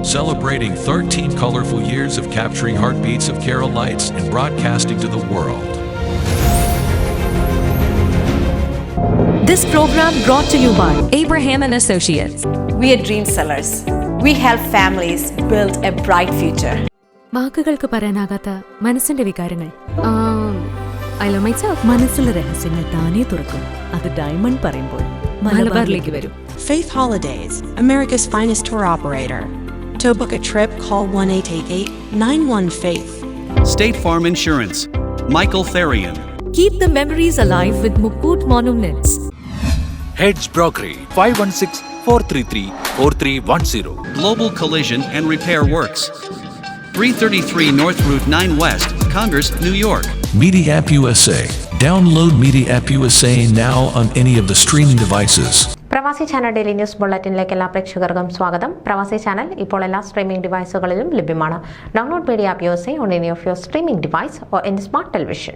celebrating 13 colorful years of capturing heartbeats of Kerala lights and broadcasting to the world. This program brought to you by Abraham and Associates. We are dream sellers. We help families build a bright future. വാക്കുകൾക്ക് പറയാനാകാത്ത മനസ്സിന്റെ വികാരങ്ങൾ. I love myself. മനസ്സിലെ രഹസ്യങ്ങൾ താനേ തുറക്കും. അത് diamond പറയുമ്പോൾ മലബാറിലേക്ക് വരും. Faith Holidays, America's finest tour operator. To book a trip, call 1-888-91-FAITH. State Farm Insurance, Michael Therian. Keep the memories alive with Mukut Monuments. Heads Brokery 516-433-4310. Global Collision and Repair Works, 333 North Route 9 West, Congress, New York. Media App USA. Download Media App USA now on any of the streaming devices. പ്രവാസി channel daily news ബുള്ളറ്റിനിലേക്ക് എല്ലാ പ്രേക്ഷകർക്കും സ്വാഗതം. പ്രവാസി channel ഇപ്പോൾ എല്ലാ streaming ഡിവൈസുകളിലും ലഭ്യമാണ്. Download media app USA on any of your streaming device or in smart television.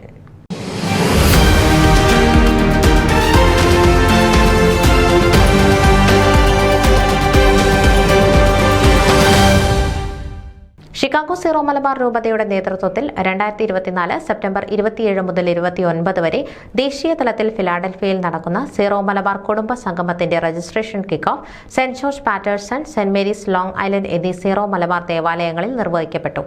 Chicago zero Malabar രൂപതയുടെ നേതൃത്വത്തിൽ 2024 സെപ്റ്റംബർ 27 മുതൽ 29 വരെ ദേശീയ തലത്തിൽ ഫിലാഡൽഫിയയിൽ നടക്കുന്ന സീറോ മലബാർ കുടുംബ സംഗമത്തിന്റെ registration kick off saint George Paterson, saint Mary's Long Island എന്നീ സീറോ മലബാർ ദേവാലയങ്ങളിൽ നിർവഹിക്കപ്പെട്ടു.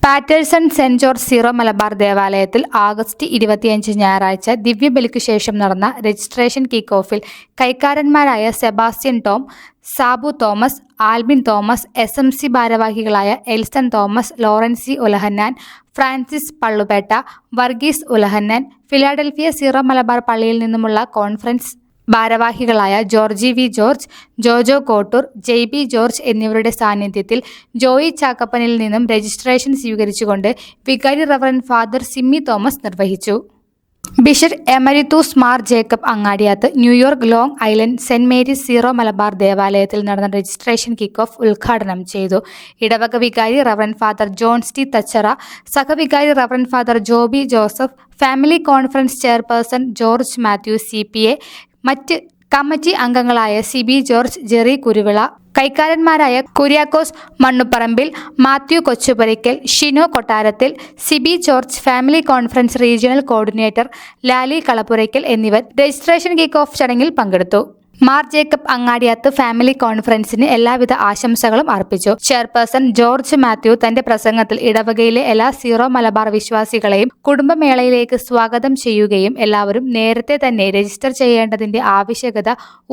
Paterson saint George Syro Malabar ദേവാലയത്തിൽ ആഗസ്റ്റ് 25 ഞായറാഴ്ച ദിവ്യബലിക്ക് ശേഷം നടന്ന രജിസ്ട്രേഷൻ കിക്ക് ഓഫിൽ കൈക്കാരന്മാരായ Sebastian Tom, Sabu Thomas, Albin Thomas, SMC ഭാരവാഹികളായ Elson Thomas, Lawrency Ulahannan, Francis Pallupetta, Varghese Ulahannan, Philadelphia Syro Malabar പള്ളിയിൽ നിന്നുമുള്ള കോൺഫറൻസ് ഭാരവാഹികളായ Georgie V George, Jojo Kottoor, JB George എന്നിവരുടെ സാന്നിധ്യത്തിൽ ജോയി ചാക്കപ്പനിൽ നിന്നും രജിസ്ട്രേഷൻ സ്വീകരിച്ചുകൊണ്ട് വികാരി റവറൻഡ് ഫാദർ സിമ്മി തോമസ് നിർവഹിച്ചു. Bishop emeritus Mar Jacob Angadiath New York Long Island saint Mary's Syro Malabar ദേവാലയത്തിൽ നടന്ന രജിസ്ട്രേഷൻ കിക്ക് ഓഫ് ഉദ്ഘാടനം ചെയ്തു. ഇടവക വികാരി reverend father Johns T Thachara, സഹവികാരി reverend father Joby Joseph, family conference chairperson George Mathew CPA, മറ്റ് കമ്മിറ്റി അംഗങ്ങളായ സിബി ജോർജ്, ജെറി കുരുവിള, കൈക്കാരന്മാരായ Kuriakose Mannuparambil, Mathew Kochupurackal, Shino Kottarathil, Siby George, family conference regional coordinator Lali Kalappurackal എന്നിവർ രജിസ്ട്രേഷൻ കിക്ക് ഓഫ് ചടങ്ങിൽ പങ്കെടുത്തു. മാർ ജേക്കബ് അങ്ങാടിയാത്ത് ഫാമിലി കോൺഫറൻസിന് എല്ലാവിധ ആശംസകളും അർപ്പിച്ചു. ചെയർപേഴ്സൺ ജോർജ് മാത്യു തന്റെ പ്രസംഗത്തിൽ ഇടവകയിലെ എല്ലാ സീറോ മലബാർ വിശ്വാസികളെയും കുടുംബമേളയിലേക്ക് സ്വാഗതം ചെയ്യുകയും എല്ലാവരും നേരത്തെ തന്നെ രജിസ്റ്റർ ചെയ്യേണ്ടതിന്റെ ആവശ്യകത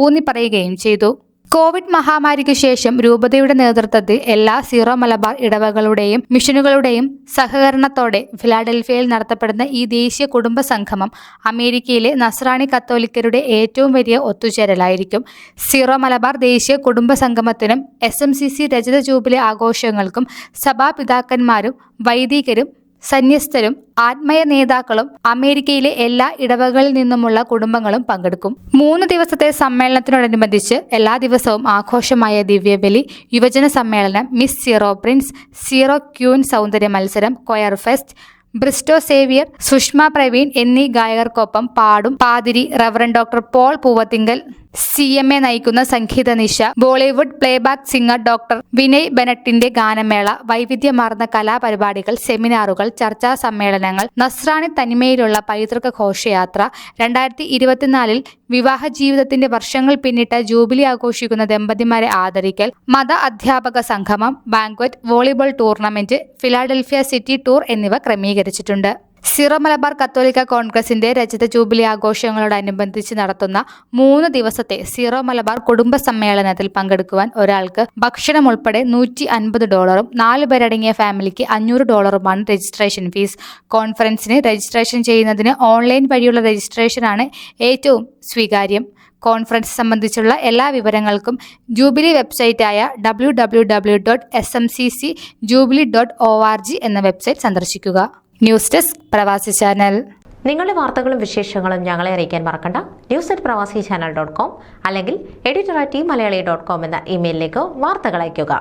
ഊന്നിപ്പറയുകയും ചെയ്തു. കോവിഡ് മഹാമാരിക്ക് ശേഷം രൂപതയുടെ നേതൃത്വത്തിൽ എല്ലാ സീറോ മലബാർ ഇടവകളുടെയും മിഷനുകളുടെയും സഹകരണത്തോടെ ഫിലാഡൽഫിയയിൽ നടത്തപ്പെടുന്ന ഈ ദേശീയ കുടുംബ സംഗമം അമേരിക്കയിലെ നസ്രാണി കത്തോലിക്കരുടെ ഏറ്റവും വലിയ ഒത്തുചേരലായിരിക്കും. സീറോ മലബാർ ദേശീയ കുടുംബ സംഗമത്തിനും SMCC രജത ജൂബിലി ആഘോഷങ്ങൾക്കും സഭാപിതാക്കന്മാരും വൈദികരും സന്യസ്തരും ആത്മീയ നേതാക്കളും അമേരിക്കയിലെ എല്ലാ ഇടവകളിൽ നിന്നുമുള്ള കുടുംബങ്ങളും പങ്കെടുക്കും. 3 ദിവസത്തെ സമ്മേളനത്തിനോടനുബന്ധിച്ച് എല്ലാ ദിവസവും ആഘോഷമായ ദിവ്യബലി, യുവജന സമ്മേളനം, miss Syro prince, Syro queen സൗന്ദര്യ മത്സരം, choir fest, Bristo Xavier, Sushma Praveen എന്നീ ഗായകർക്കൊപ്പം പാടും. പാതിരി reverend doctor Paul Poovathingal CMA നയിക്കുന്ന സംഗീത നിശ, Bollywood playback singer doctor Vinay ബെനറ്റിന്റെ ഗാനമേള, വൈവിധ്യമാർന്ന കലാപരിപാടികൾ, സെമിനാറുകൾ, ചർച്ചാ സമ്മേളനങ്ങൾ, നസ്രാണി തനിമയിലുള്ള പൈതൃക ഘോഷയാത്ര, 2024 വിവാഹ ജീവിതത്തിന്റെ വർഷങ്ങൾ പിന്നിട്ട ജൂബിലി ആഘോഷിക്കുന്ന ദമ്പതിമാരെ ആദരിക്കൽ, മത അധ്യാപക സംഗമം, banquet, volleyball tournament, Philadelphia city tour എന്നിവ ക്രമീകരിച്ചിട്ടുണ്ട്. സീറോ മലബാർ കത്തോലിക്ക കോൺഗ്രസിന്റെ രജത ജൂബിലി ആഘോഷങ്ങളോടനുബന്ധിച്ച് നടത്തുന്ന 3 ദിവസത്തെ സീറോ മലബാർ കുടുംബ സമ്മേളനത്തിൽ പങ്കെടുക്കുവാൻ ഒരാൾക്ക് ഭക്ഷണം ഉൾപ്പെടെ $150, 4 പേരടങ്ങിയ ഫാമിലിക്ക് $500 രജിസ്ട്രേഷൻ ഫീസ്. കോൺഫറൻസിന് രജിസ്ട്രേഷൻ ചെയ്യുന്നതിന് ഓൺലൈൻ വഴിയുള്ള രജിസ്ട്രേഷനാണ് ഏറ്റവും സ്വീകാര്യം. കോൺഫറൻസ് സംബന്ധിച്ചുള്ള എല്ലാ വിവരങ്ങൾക്കും ജൂബിലി വെബ്സൈറ്റായ www.smccjubilee.org എന്ന വെബ്സൈറ്റ് സന്ദർശിക്കുക. ന്യൂസ് ഡെസ്ക് പ്രവാസി ചാനൽ. നിങ്ങളുടെ വാർത്തകളും വിശേഷങ്ങളും ഞങ്ങളെ അറിയിക്കാൻ മറക്കണ്ട. news@pravasichannel.com അല്ലെങ്കിൽ editor@tmalayali.com എന്ന ഇമെയിലിലേക്ക് വാർത്തകൾ അയയ്ക്കുക.